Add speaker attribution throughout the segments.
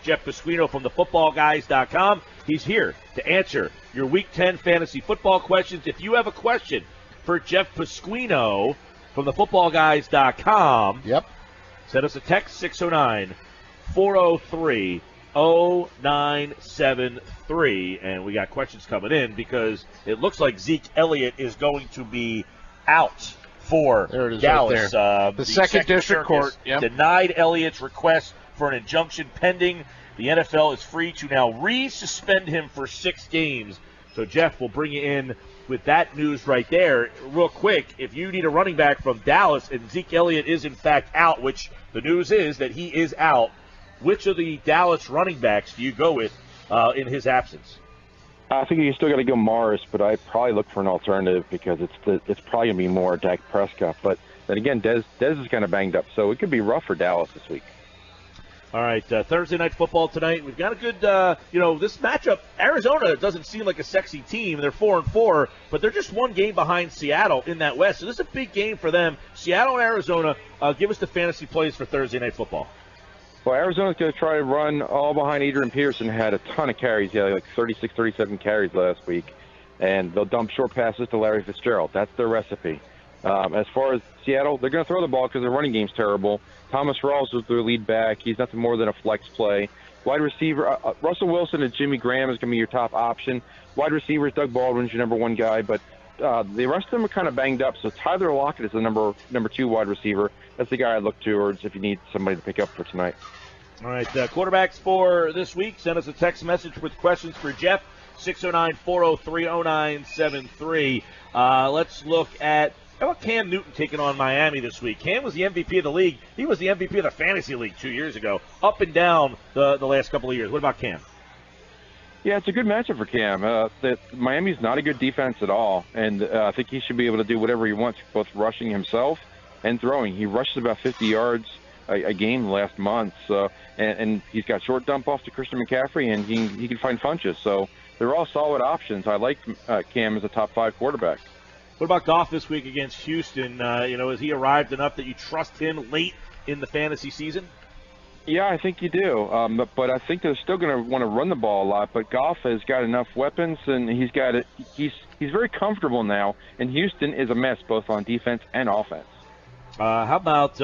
Speaker 1: Jeff Pasquino from the footballguys.com. He's here to answer your Week 10 fantasy football questions. If you have a question for Jeff Pasquino from the footballguys.com, send us a text, 609-403-0973. And we got questions coming in because it looks like Zeke Elliott is going to be out for Dallas.
Speaker 2: Right the second district court
Speaker 1: denied Elliott's request for an injunction pending. The NFL is free to now re-suspend him for 6 games. So, Jeff, will bring you in with that news right there. Real quick, if you need a running back from Dallas and Zeke Elliott is in fact out, which the news is that he is out, which of the Dallas running backs do you go with in his absence?
Speaker 3: I think you still got to go Morris, but I'd probably look for an alternative because it's probably going to be more Dak Prescott. But then again, Dez is kind of banged up, so it could be rough for Dallas this week.
Speaker 1: All right, Thursday night football tonight. We've got a good, this matchup. Arizona doesn't seem like a sexy team. They're 4-4, but they're just one game behind Seattle in that West. So this is a big game for them. Seattle and Arizona. Give us the fantasy plays for Thursday night football.
Speaker 3: Well, Arizona's going to try to run all behind Adrian Peterson, had a ton of carries. He had like 36, 37 carries last week. And they'll dump short passes to Larry Fitzgerald. That's their recipe. As far as Seattle, they're going to throw the ball because their running game's terrible. Thomas Rawls is their lead back. He's nothing more than a flex play. Wide receiver, Russell Wilson and Jimmy Graham is going to be your top option. Wide receivers, Doug Baldwin's your number 1 guy. But the rest of them are kind of banged up. So Tyler Lockett is the number 2 wide receiver. That's the guy I look towards if you need somebody to pick up for tonight.
Speaker 1: All right, quarterbacks for this week. Send us a text message with questions for Jeff, 609-403-0973. Let's look at how about Cam Newton taking on Miami this week? Cam was the MVP of the league. He was the MVP of the fantasy league 2 years ago, up and down the last couple of years. What about Cam?
Speaker 3: Yeah, it's a good matchup for Cam. Miami's not a good defense at all, and I think he should be able to do whatever he wants, both rushing himself and throwing. He rushes about 50 yards a game last month, and he's got short dump off to Christian McCaffrey, and he can find punches. So they're all solid options. I like Cam as a top 5 quarterback.
Speaker 1: What about Goff this week against Houston? Has he arrived enough that you trust him late in the fantasy season?
Speaker 3: Yeah, I think you do. But I think they're still going to want to run the ball a lot. But Goff has got enough weapons, and he's got it. He's very comfortable now. And Houston is a mess both on defense and offense.
Speaker 1: How about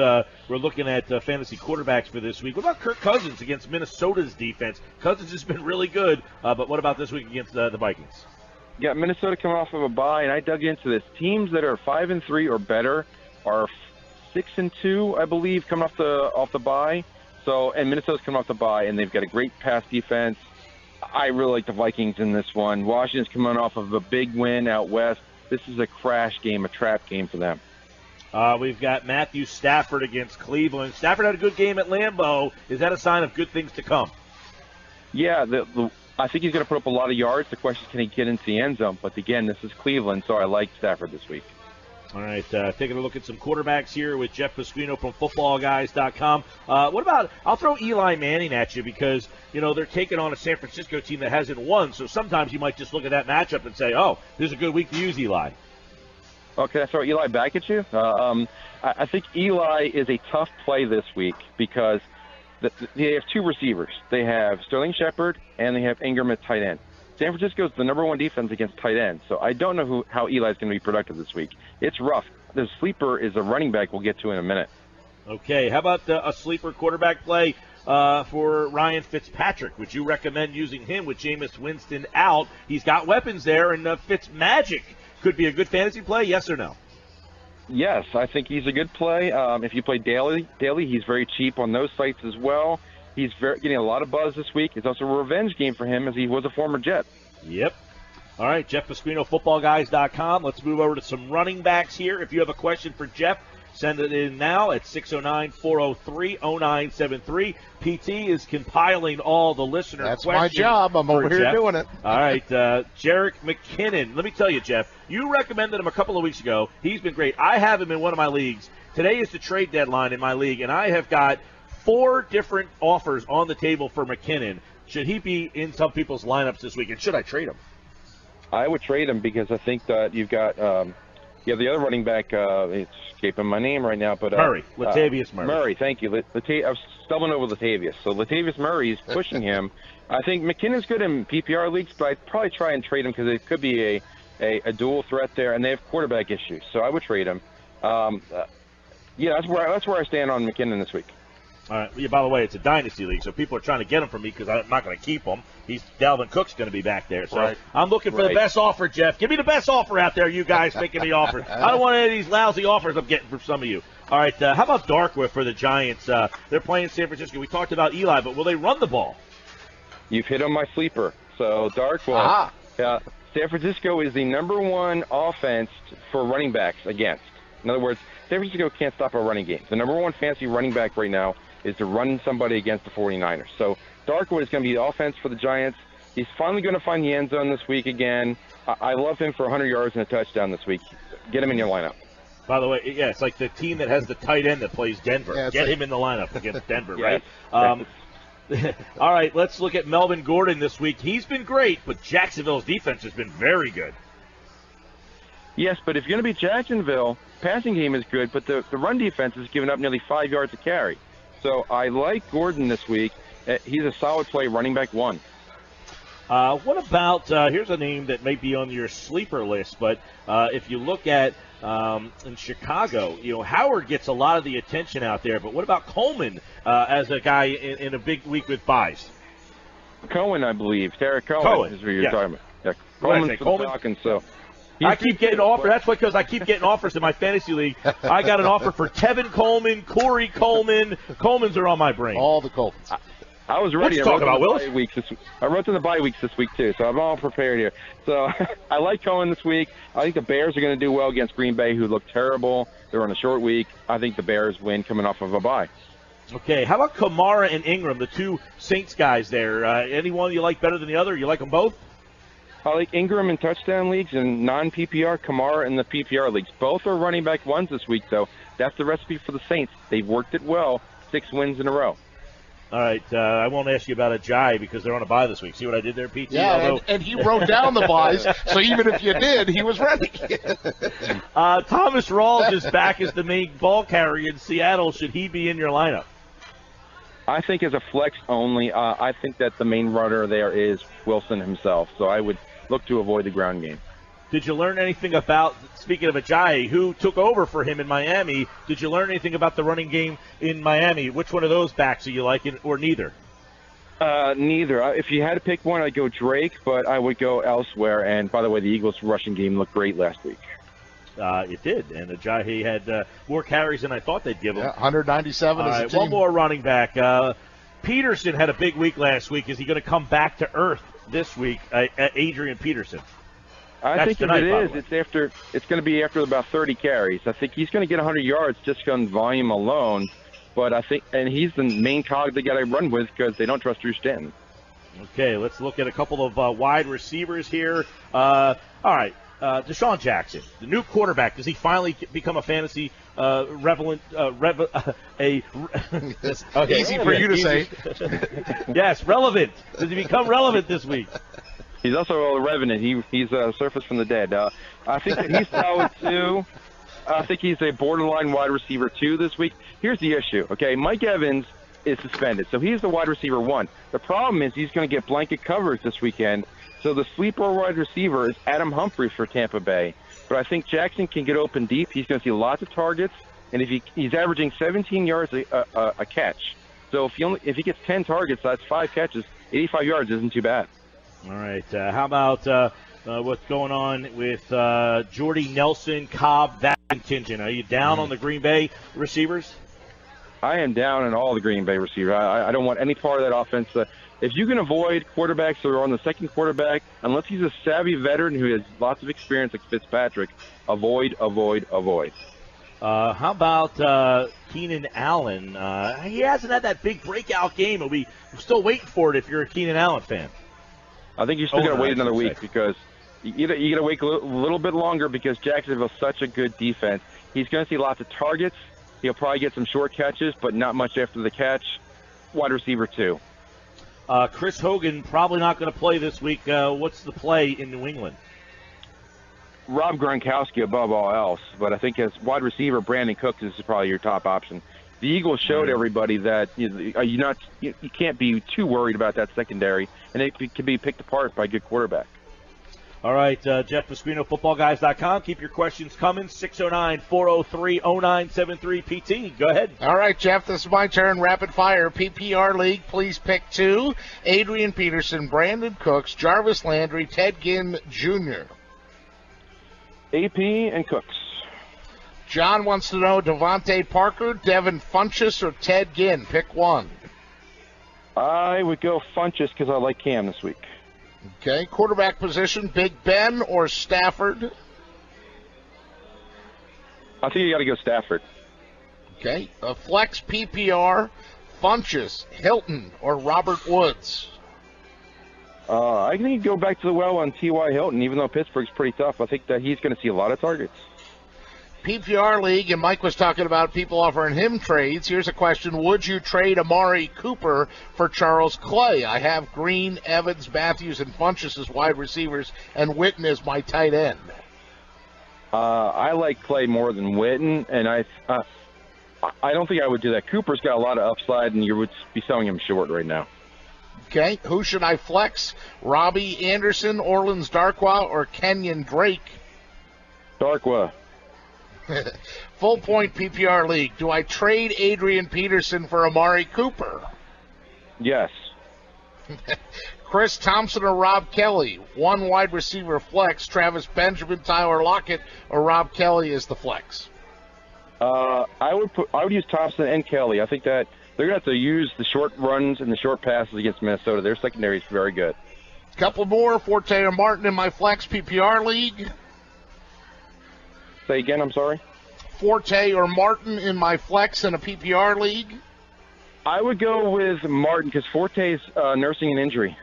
Speaker 1: we're looking at fantasy quarterbacks for this week? What about Kirk Cousins against Minnesota's defense? Cousins has been really good, but what about this week against the Vikings?
Speaker 3: Yeah, Minnesota coming off of a bye, and I dug into this. Teams that are 5-3 or better are 6-2, I believe, coming off the bye. So, and Minnesota's coming off the bye, and they've got a great pass defense. I really like the Vikings in this one. Washington's coming off of a big win out west. This is a crash game, a trap game for them.
Speaker 1: We've got Matthew Stafford against Cleveland. Stafford had a good game at Lambeau. Is that a sign of good things to come?
Speaker 3: Yeah, I think he's going to put up a lot of yards. The question is, can he get into the end zone? But again, this is Cleveland, so I like Stafford this week.
Speaker 1: All right, taking a look at some quarterbacks here with Jeff Pasquino from footballguys.com. What about, I'll throw Eli Manning at you because, they're taking on a San Francisco team that hasn't won. So sometimes you might just look at that matchup and say, oh, this is a good week to use Eli.
Speaker 3: Oh, can I throw Eli back at you? I think Eli is a tough play this week because they have 2 receivers. They have Sterling Shepard and they have Ingram at tight end. San Francisco is the number 1 defense against tight end, so I don't know how Eli's going to be productive this week. It's rough. The sleeper is a running back we'll get to in a minute.
Speaker 1: Okay, how about a sleeper quarterback play for Ryan Fitzpatrick? Would you recommend using him with Jameis Winston out? He's got weapons there, and Fitzmagic could be a good fantasy play, yes or no?
Speaker 3: Yes, I think he's a good play. If you play daily, he's very cheap on those sites as well. He's getting a lot of buzz this week. It's also a revenge game for him as he was a former Jet.
Speaker 1: Yep. All right, Jeff Pasquino, footballguys.com. Let's move over to some running backs here. If you have a question for Jeff, send it in now at 609-403-0973. PT is compiling all the listener questions.
Speaker 2: That's my job. I'm over here doing it.
Speaker 1: All right, Jerick McKinnon. Let me tell you, Jeff, you recommended him a couple of weeks ago. He's been great. I have him in one of my leagues. Today is the trade deadline in my league, and I have got 4 different offers on the table for McKinnon. Should he be in some people's lineups this week, and should I trade him?
Speaker 3: I would trade him because I think that you've got Yeah, the other running back, it's escaping my name right now, but
Speaker 1: Latavius Murray.
Speaker 3: Murray, thank you. I was stumbling over Latavius. So Latavius Murray is pushing him. I think McKinnon's good in PPR leagues, but I'd probably try and trade him because it could be a dual threat there, and they have quarterback issues, so I would trade him. That's where I stand on McKinnon this week.
Speaker 1: All right. Yeah, by the way, it's a dynasty league, so people are trying to get him from me because I'm not going to keep him. Dalvin Cook's going to be back there. So I'm looking for the best offer, Jeff. Give me the best offer out there, you guys making me offers. I don't want any of these lousy offers I'm getting from some of you. All right. How about Darkwa for the Giants? They're playing San Francisco. We talked about Eli, but will they run the ball?
Speaker 3: You've hit on my sleeper. So Darkwa. San Francisco is the number one offense for running backs against. In other words, San Francisco can't stop a running game. The number one fancy running back right now is to run somebody against the 49ers. So Darkwa is going to be the offense for the Giants. He's finally going to find the end zone this week again. I love him for 100 yards and a touchdown this week. Get him in your lineup.
Speaker 1: By the way, it's like the team that has the tight end that plays Denver. Get him in the lineup against Denver, right? All right, let's look at Melvin Gordon this week. He's been great, but Jacksonville's defense has been very good.
Speaker 3: Yes, but if you're going to be Jacksonville, passing game is good, but the run defense has given up nearly 5 yards a carry. So I like Gordon this week. He's a solid play, running back one.
Speaker 1: What about, here's a name that may be on your sleeper list, but if you look at in Chicago, Howard gets a lot of the attention out there, but what about Coleman as a guy in a big week with buys?
Speaker 3: Cohen, I believe. Derek Cohen is who you're talking about. Yeah, Coleman's for the Falcons, so.
Speaker 1: I keep getting offers. That's because I keep getting offers in my fantasy league. I got an offer for Tevin Coleman, Corey Coleman. Colemans are on my brain.
Speaker 2: All the Colemans.
Speaker 3: I was ready.
Speaker 1: Let's talk about Willis.
Speaker 3: I wrote to the bye weeks this week, too, so I'm all prepared here. So I like Cohen this week. I think the Bears are going to do well against Green Bay, who look terrible. They're on a short week. I think the Bears win coming off of a bye.
Speaker 1: Okay, how about Kamara and Ingram, the two Saints guys there? Any one you like better than the other? You like them both?
Speaker 3: I like Ingram in touchdown leagues and non-PPR, Kamara in the PPR leagues. Both are running back ones this week, though. That's the recipe for the Saints. They've worked it well, 6 wins in a row.
Speaker 1: All right, I won't ask you about Ajayi because they're on a bye this week. See what I did there, PT?
Speaker 2: Yeah, and he wrote down the buys, so even if you did, he was ready.
Speaker 1: Thomas Rawls is back as the main ball carrier in Seattle. Should he be in your lineup?
Speaker 3: I think as a flex only, I think that the main runner there is Wilson himself, so I would look to avoid the ground game.
Speaker 1: Did you learn anything about, speaking of Ajayi, who took over for him in Miami, did you learn anything about the running game in Miami? Which one of those backs are you liking, or neither?
Speaker 3: Neither. If you had to pick one, I'd go Drake, but I would go elsewhere. And, by the way, the Eagles' rushing game looked great last week.
Speaker 1: It did, and Ajayi had more carries than I thought they'd give him.
Speaker 2: Yeah, 197 as a team.
Speaker 1: One more running back. Peterson had a big week last week. Is he going to come back to earth this week, Adrian Peterson?
Speaker 3: I think if it is, it's going to be after about 30 carries. I think he's going to get 100 yards just on volume alone. But I think, and he's the main cog they got to run with because they don't trust Drew Stanton. Okay, let's look at a couple of wide receivers here. All right, Deshaun Jackson, the new quarterback. Does he finally become a fantasy relevant?
Speaker 2: Easy for you to say.
Speaker 1: Yes, relevant. Does he become relevant this week?
Speaker 3: He's also a revenant. He's surfaced from the dead. I think that he's solid, too. I think he's a borderline wide receiver, too, this week. Here's the issue, okay? Mike Evans is suspended, so he's the wide receiver one. The problem is he's going to get blanket coverage this weekend, so the sleeper wide receiver is Adam Humphries for Tampa Bay. But I think Jackson can get open deep. He's going to see lots of targets, and if he's averaging 17 yards a catch. So if he gets 10 targets, that's 5 catches. 85 yards isn't too bad.
Speaker 1: All right. How about what's going on with Jordy Nelson, Cobb, that contingent? Are you down on the Green Bay receivers?
Speaker 3: I am down on all the Green Bay receivers. I don't want any part of that offense. If you can avoid quarterbacks that are on the second quarterback, unless he's a savvy veteran who has lots of experience like Fitzpatrick, avoid.
Speaker 1: How about Keenan Allen? He hasn't had that big breakout game. We're still waiting for it if you're a Keenan Allen fan.
Speaker 3: I think you still got to wait another week because you got to wait a little bit longer because Jacksonville's such a good defense. He's going to see lots of targets. He'll probably get some short catches, but not much after the catch. Wide receiver, too.
Speaker 1: Chris Hogan probably not going to play this week. What's the play in New England?
Speaker 3: Rob Gronkowski above all else, but I think as wide receiver, Brandon Cooks is probably your top option. The Eagles showed everybody that you can't be too worried about that secondary, and it can be picked apart by a good quarterback.
Speaker 1: All right, Jeff Pasquino, footballguys.com. Keep your questions coming. 609-403-0973. PT, go ahead.
Speaker 2: All right, Jeff, this is my turn. Rapid fire. PPR League, please pick 2. Adrian Peterson, Brandon Cooks, Jarvis Landry, Ted Ginn Jr.
Speaker 3: AP and Cooks.
Speaker 2: John wants to know Devontae Parker, Devin Funchess, or Ted Ginn. Pick one.
Speaker 3: I would go Funchess because I like Cam this week.
Speaker 2: Okay, quarterback position, Big Ben or Stafford?
Speaker 3: I think you got to go Stafford.
Speaker 2: Okay, a flex PPR, Funchess, Hilton, or Robert Woods?
Speaker 3: I think you go back to the well on T.Y. Hilton, even though Pittsburgh's pretty tough. I think that he's going to see a lot of targets.
Speaker 2: PPR League, and Mike was talking about people offering him trades. Here's a question. Would you trade Amari Cooper for Charles Clay? I have Green, Evans, Matthews, and Funchess as wide receivers, and Witten as my tight end.
Speaker 3: I like Clay more than Witten, and I don't think I would do that. Cooper's got a lot of upside, and you would be selling him short right now.
Speaker 2: Okay, who should I flex? Robbie Anderson, Orleans Darkwa, or Kenyon Drake?
Speaker 3: Darkwa.
Speaker 2: Full point PPR League. Do I trade Adrian Peterson for Amari Cooper?
Speaker 3: Yes.
Speaker 2: Chris Thompson or Rob Kelly? One wide receiver flex. Travis Benjamin, Tyler Lockett, or Rob Kelly is the flex?
Speaker 3: I would use Thompson and Kelly. I think that they're going to have to use the short runs and the short passes against Minnesota. Their secondary is very good.
Speaker 2: Couple more. Forte or Martin in my flex PPR League.
Speaker 3: Say again, I'm sorry?
Speaker 2: Forte or Martin in my flex in a PPR league?
Speaker 3: I would go with Martin because Forte is nursing an injury.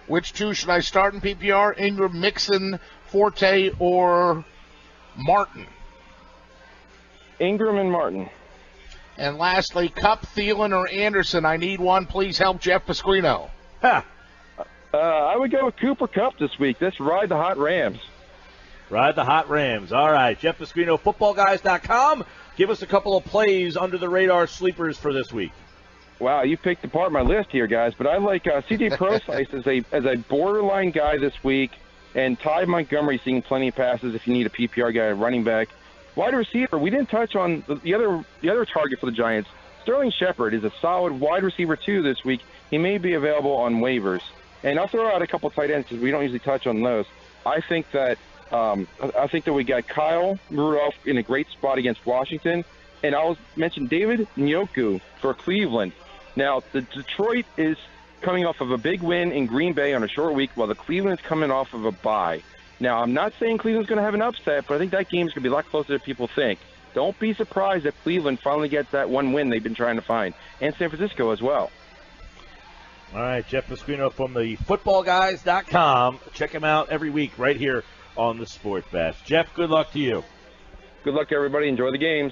Speaker 2: Which two should I start in PPR? Ingram, Mixon, Forte, or Martin?
Speaker 3: Ingram and Martin.
Speaker 2: And lastly, Kupp, Thielen, or Anderson. I need one. Please help Jeff Pasquino.
Speaker 1: Ha!
Speaker 3: I would go with Cooper Kupp this week. Let's ride the hot Rams.
Speaker 1: Ride the hot Rams. All right, Jeff Pasquino, footballguys.com. Give us a couple of plays under the radar sleepers for this week.
Speaker 3: Wow, you picked apart my list here, guys. But I like C.J. Prosise as a borderline guy this week, and Ty Montgomery seeing plenty of passes if you need a PPR guy, running back. Wide receiver, we didn't touch on the other target for the Giants. Sterling Shepard is a solid wide receiver, too, this week. He may be available on waivers. And I'll throw out a couple tight ends because we don't usually touch on those. I think that we got Kyle Rudolph in a great spot against Washington. And I'll mention David Njoku for Cleveland. Now, the Detroit is coming off of a big win in Green Bay on a short week, while the Cleveland is coming off of a bye. Now, I'm not saying Cleveland's going to have an upset, but I think that game is going to be a lot closer than people think. Don't be surprised if Cleveland finally gets that one win they've been trying to find, and San Francisco as well.
Speaker 1: All right, Jeff Pasquino from the footballguys.com. Check him out every week right here on the Sport Bash. Jeff, good luck to you.
Speaker 3: Good luck, everybody. Enjoy the games.